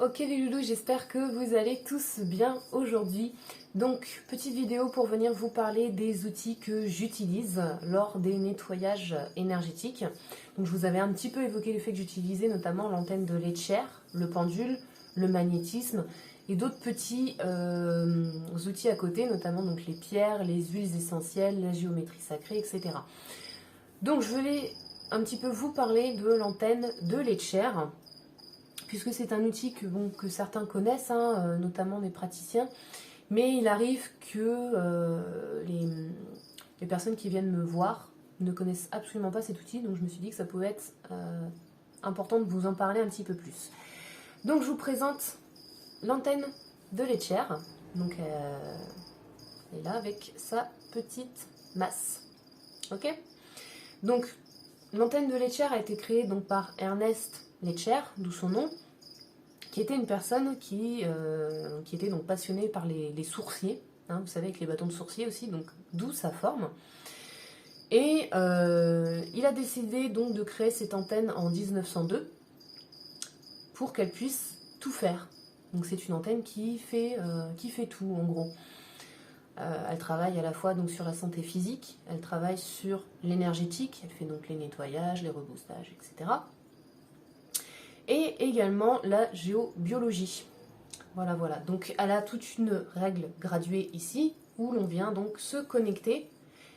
Ok les loulous, j'espère que vous allez tous bien aujourd'hui. Donc, petite vidéo pour venir vous parler des outils que j'utilise lors des nettoyages énergétiques. Donc, je vous avais un petit peu évoqué le fait que j'utilisais notamment l'antenne de Lecher, le pendule, le magnétisme et d'autres petits outils à côté, notamment donc les pierres, les huiles essentielles, la géométrie sacrée, etc. Donc, je voulais un petit peu vous parler de l'antenne de Lecher, puisque c'est un outil que certains connaissent, notamment des praticiens, mais il arrive que les personnes qui viennent me voir ne connaissent absolument pas cet outil, donc je me suis dit que ça pouvait être important de vous en parler un petit peu plus. Donc je vous présente l'antenne de Lecher, donc elle est là avec sa petite masse. Ok. Donc l'antenne de Lecher a été créée donc par Ernest Lecher, d'où son nom, qui était une personne qui était donc passionnée par les sourciers, vous savez, avec les bâtons de sourcier aussi, donc d'où sa forme. Et il a décidé donc de créer cette antenne en 1902 pour qu'elle puisse tout faire. Donc c'est une antenne qui fait tout en gros. Elle travaille à la fois donc sur la santé physique, elle travaille sur l'énergétique, elle fait donc les nettoyages, les reboostages, etc. Et également la géobiologie. Voilà. Donc elle a toute une règle graduée ici, où l'on vient donc se connecter,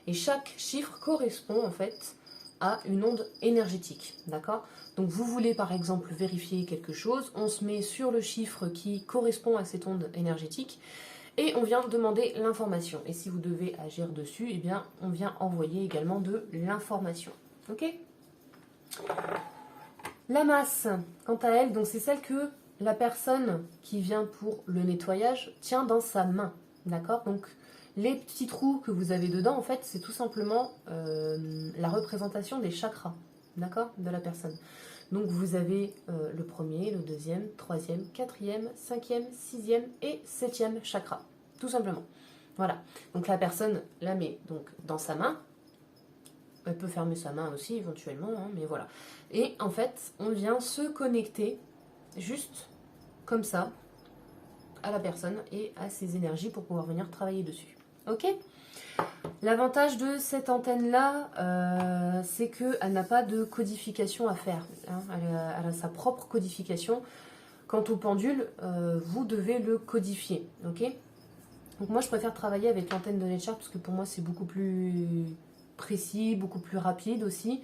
et chaque chiffre correspond en fait à une onde énergétique, d'accord? Donc vous voulez par exemple vérifier quelque chose, on se met sur le chiffre qui correspond à cette onde énergétique, et on vient demander l'information. Et si vous devez agir dessus, eh bien on vient envoyer également de l'information, ok? La masse, quant à elle, donc c'est celle que la personne qui vient pour le nettoyage tient dans sa main, d'accord? Donc les petits trous que vous avez dedans, en fait, c'est tout simplement la représentation des chakras, d'accord, de la personne. Donc vous avez le premier, le deuxième, troisième, quatrième, cinquième, sixième et septième chakra, tout simplement. Voilà. Donc la personne la met donc dans sa main. Elle peut fermer sa main aussi éventuellement, mais voilà. Et en fait, on vient se connecter juste comme ça à la personne et à ses énergies pour pouvoir venir travailler dessus. Ok? L'avantage de cette antenne-là, c'est qu'elle n'a pas de codification à faire. Elle a sa propre codification. Quant au pendule, vous devez le codifier. Ok? Donc moi, je préfère travailler avec l'antenne de Nature parce que pour moi, c'est beaucoup plus précis, beaucoup plus rapide aussi.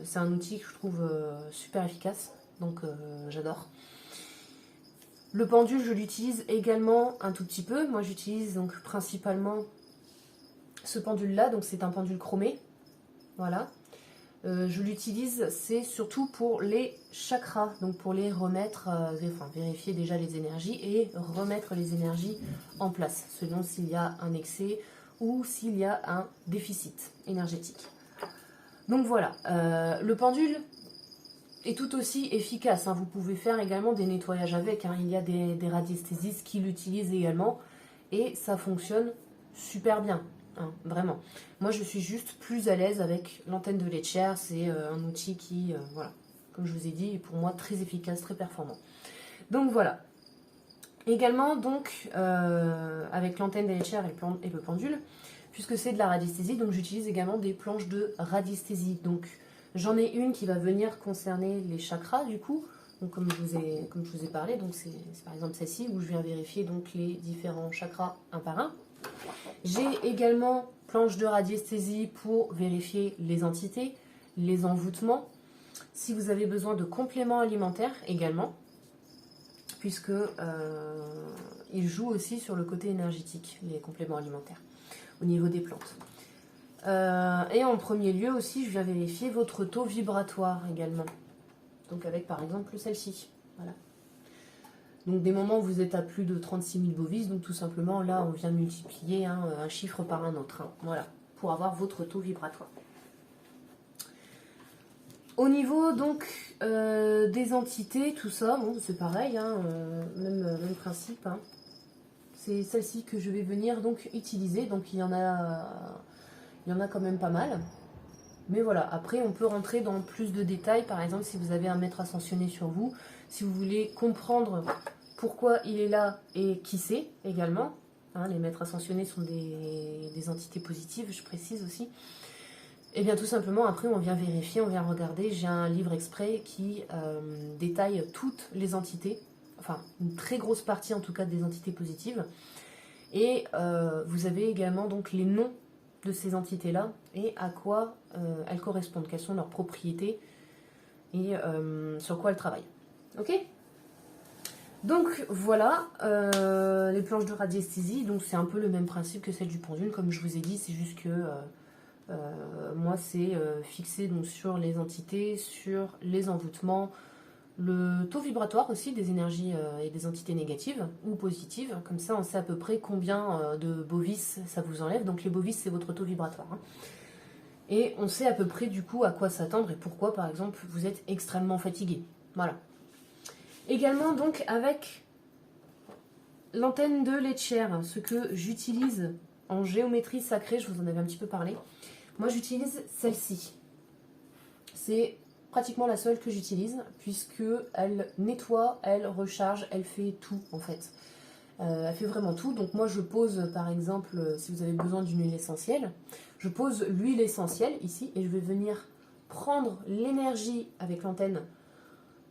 C'est un outil que je trouve super efficace, donc j'adore. Le pendule, je l'utilise également un tout petit peu. Moi, j'utilise donc principalement ce pendule-là, donc c'est un pendule chromé. Voilà. Je l'utilise, c'est surtout pour les chakras, donc pour les remettre, vérifier déjà les énergies et remettre les énergies en place, selon s'il y a un excès ou s'il y a un déficit énergétique. Donc voilà, le pendule est tout aussi efficace, vous pouvez faire également des nettoyages avec, il y a des radiesthésistes qui l'utilisent également et ça fonctionne super bien, vraiment. Moi je suis juste plus à l'aise avec l'antenne de Lecher, c'est un outil qui, voilà, comme je vous ai dit, est pour moi très efficace, très performant. Donc voilà. Également donc avec l'antenne de Lecher et le pendule, puisque c'est de la radiesthésie, donc j'utilise également des planches de radiesthésie. Donc j'en ai une qui va venir concerner les chakras du coup, donc comme je vous ai parlé, donc c'est par exemple celle-ci où je viens vérifier donc les différents chakras un par un. J'ai également planche de radiesthésie pour vérifier les entités, les envoûtements. Si vous avez besoin de compléments alimentaires également, puisque ils jouent aussi sur le côté énergétique, les compléments alimentaires, au niveau des plantes. Et en premier lieu aussi, je viens vérifier votre taux vibratoire également. Donc avec par exemple celle-ci. Voilà. Donc des moments où vous êtes à plus de 36 000 bovis, donc tout simplement là on vient multiplier un chiffre par un autre. Voilà, pour avoir votre taux vibratoire. Au niveau donc des entités, tout ça, bon, c'est pareil, même principe. C'est celle-ci que je vais venir donc utiliser. Donc il y en a quand même pas mal. Mais voilà, après on peut rentrer dans plus de détails, par exemple si vous avez un maître ascensionné sur vous, si vous voulez comprendre pourquoi il est là et qui c'est également. Hein, les maîtres ascensionnés sont des entités positives, je précise aussi. Et bien tout simplement, après on vient vérifier, on vient regarder. J'ai un livre exprès qui détaille toutes les entités, enfin une très grosse partie en tout cas des entités positives. Et vous avez également donc les noms de ces entités-là et à quoi elles correspondent, quelles sont leurs propriétés et sur quoi elles travaillent. Ok ? Donc voilà, les planches de radiesthésie, donc c'est un peu le même principe que celle du pendule, comme je vous ai dit, c'est juste que moi c'est fixé donc, sur les entités, sur les envoûtements, le taux vibratoire aussi des énergies et des entités négatives ou positives, comme ça on sait à peu près combien de bovis ça vous enlève, donc les bovis c'est votre taux vibratoire. Hein. Et on sait à peu près du coup à quoi s'attendre et pourquoi par exemple vous êtes extrêmement fatigué. Voilà. Également donc avec l'antenne de Letcher, ce que j'utilise en géométrie sacrée, je vous en avais un petit peu parlé. Moi j'utilise celle-ci. C'est pratiquement la seule que j'utilise puisque elle nettoie, elle recharge, elle fait tout en fait. Elle fait vraiment tout. Donc moi je pose par exemple, si vous avez besoin d'une huile essentielle, je pose l'huile essentielle ici et je vais venir prendre l'énergie avec l'antenne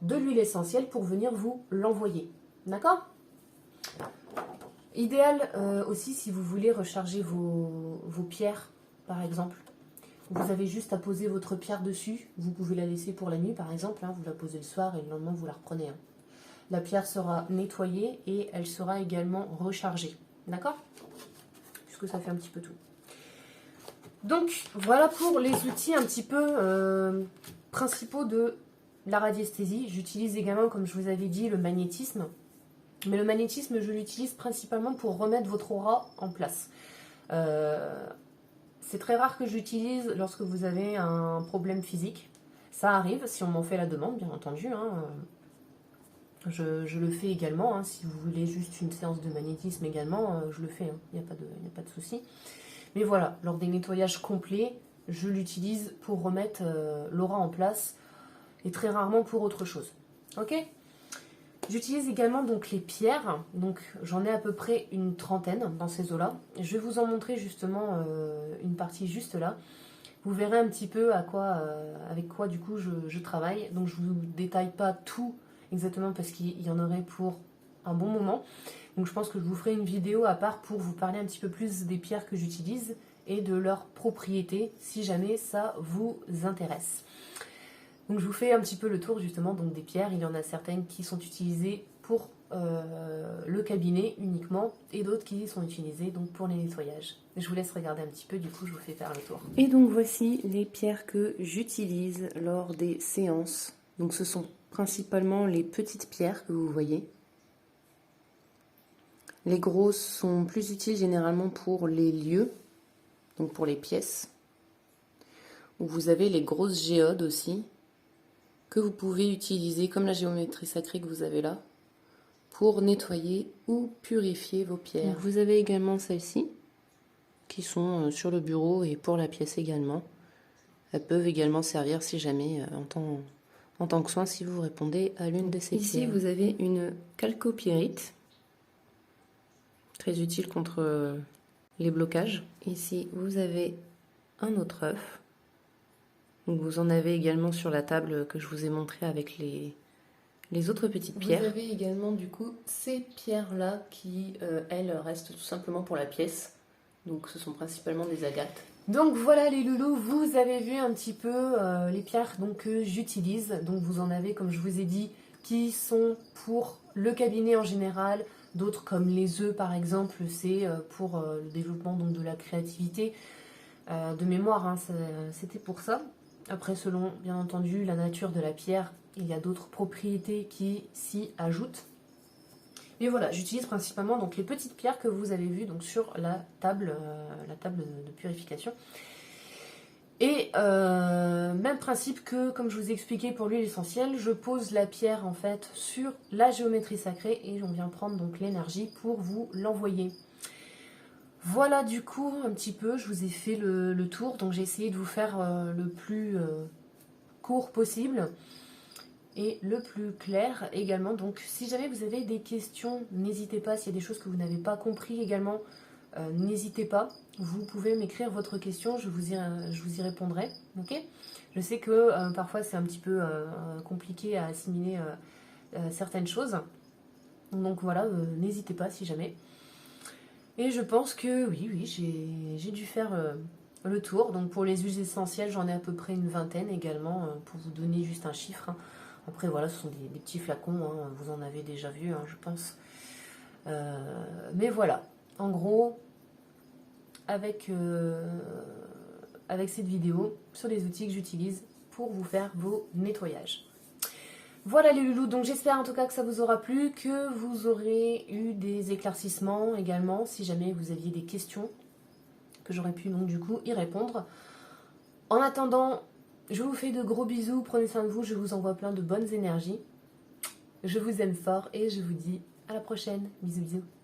de l'huile essentielle pour venir vous l'envoyer. D'accord ? Idéal aussi si vous voulez recharger vos pierres par exemple. Vous avez juste à poser votre pierre dessus. Vous pouvez la laisser pour la nuit par exemple. Hein, vous la posez le soir et le lendemain vous la reprenez. Hein. La pierre sera nettoyée et elle sera également rechargée. D'accord ? Puisque ça fait un petit peu tout. Donc voilà pour les outils un petit peu principaux de la radiesthésie. J'utilise également, comme je vous avais dit, le magnétisme. Mais le magnétisme, je l'utilise principalement pour remettre votre aura en place. C'est très rare que j'utilise lorsque vous avez un problème physique. Ça arrive si on m'en fait la demande, bien entendu. Hein. Je le fais également. Hein. Si vous voulez juste une séance de magnétisme également, je le fais. Hein. Il n'y a pas de souci. Mais voilà, lors des nettoyages complets, je l'utilise pour remettre l'aura en place et très rarement pour autre chose. Ok ? J'utilise également donc les pierres, donc j'en ai à peu près une trentaine dans ces eaux-là. Je vais vous en montrer justement une partie juste là. Vous verrez un petit peu avec quoi du coup je travaille. Donc je ne vous détaille pas tout exactement parce qu'il y en aurait pour un bon moment. Donc je pense que je vous ferai une vidéo à part pour vous parler un petit peu plus des pierres que j'utilise et de leurs propriétés si jamais ça vous intéresse. Donc je vous fais un petit peu le tour justement donc des pierres. Il y en a certaines qui sont utilisées pour le cabinet uniquement et d'autres qui sont utilisées donc pour les nettoyages. Je vous laisse regarder un petit peu, du coup je vous fais faire le tour. Et donc voici les pierres que j'utilise lors des séances. Donc ce sont principalement les petites pierres que vous voyez. Les grosses sont plus utiles généralement pour les lieux, donc pour les pièces. Vous avez les grosses géodes aussi, que vous pouvez utiliser comme la géométrie sacrée que vous avez là, pour nettoyer ou purifier vos pierres. Donc vous avez également celles-ci, qui sont sur le bureau et pour la pièce également. Elles peuvent également servir si jamais en tant que soin si vous répondez à l'une de ces pierres. Ici vous avez une chalcopyrite, très utile contre les blocages. Ici vous avez un autre œuf. Donc vous en avez également sur la table que je vous ai montré avec les autres petites pierres. Vous avez également du coup ces pierres-là qui, elles, restent tout simplement pour la pièce. Donc ce sont principalement des agates. Donc voilà les loulous, vous avez vu un petit peu les pierres donc, que j'utilise. Donc vous en avez, comme je vous ai dit, qui sont pour le cabinet en général. D'autres comme les œufs par exemple, c'est pour le développement donc, de la créativité. De mémoire, hein, c'était pour ça. Après, selon, bien entendu, la nature de la pierre, il y a d'autres propriétés qui s'y ajoutent. Mais voilà, j'utilise principalement donc, les petites pierres que vous avez vues donc, sur la table de purification. Et même principe que, comme je vous ai expliqué pour l'huile essentielle, je pose la pierre en fait sur la géométrie sacrée et on vient prendre donc l'énergie pour vous l'envoyer. Voilà du coup un petit peu, je vous ai fait le tour, donc j'ai essayé de vous faire le plus court possible et le plus clair également. Donc si jamais vous avez des questions, n'hésitez pas, s'il y a des choses que vous n'avez pas compris également, n'hésitez pas, vous pouvez m'écrire votre question, je vous y répondrai, ok? Je sais que parfois c'est un petit peu compliqué à assimiler certaines choses, donc voilà, n'hésitez pas si jamais. Et je pense que oui, j'ai dû faire le tour. Donc pour les huiles essentielles, j'en ai à peu près une vingtaine également, pour vous donner juste un chiffre, hein. Après voilà, ce sont des petits flacons, hein, vous en avez déjà vu, hein, je pense. Mais voilà, en gros, avec cette vidéo sur les outils que j'utilise pour vous faire vos nettoyages. Voilà les loulous, donc j'espère en tout cas que ça vous aura plu, que vous aurez eu des éclaircissements également, si jamais vous aviez des questions, que j'aurais pu donc du coup y répondre. En attendant, je vous fais de gros bisous, prenez soin de vous, je vous envoie plein de bonnes énergies. Je vous aime fort et je vous dis à la prochaine. Bisous bisous.